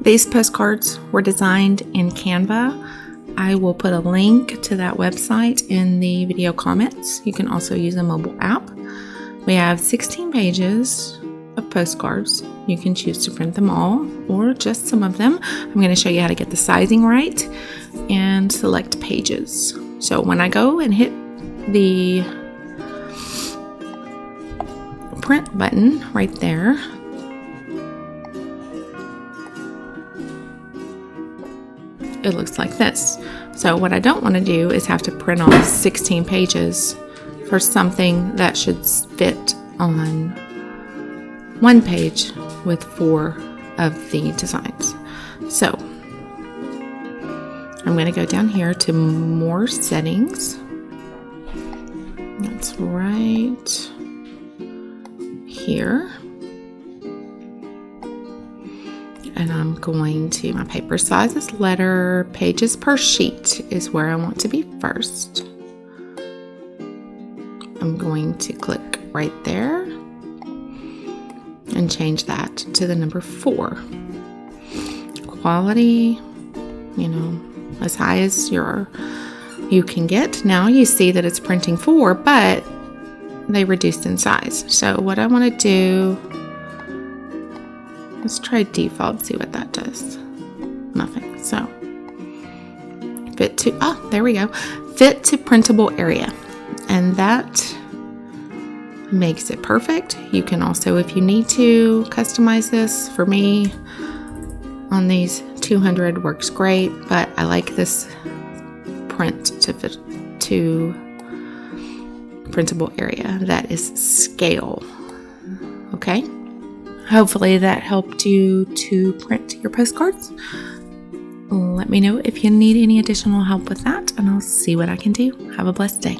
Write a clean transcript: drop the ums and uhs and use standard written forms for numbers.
These postcards were designed in Canva. I will put a link to that website in the video comments. You can also use a mobile app. We have 16 pages of postcards. You can choose to print them all or just some of them. I'm going to show you how to get the sizing right and select pages. So when I go and hit the print button right there, it looks like this. So what I don't want to do is have to print off 16 pages for something that should fit on one page with 4 of the designs. So I'm going to go down here to more settings. That's right here. And I'm going to, my paper size is letter, pages per sheet is where I want to be first. I'm going to click right there and change that to the number 4. Quality, as high as you can get. Now you see that it's printing 4, but they reduced in size. So what I want to do, let's try default, see what that does. Nothing. So there we go. Fit to printable area. And that makes it perfect. You can also, if you need to, customize this. For me, on these 200 works great, but I like this print to fit to printable area. That is scale. Okay. Hopefully that helped you to print your postcards. Let me know if you need any additional help with that, and I'll see what I can do. Have a blessed day.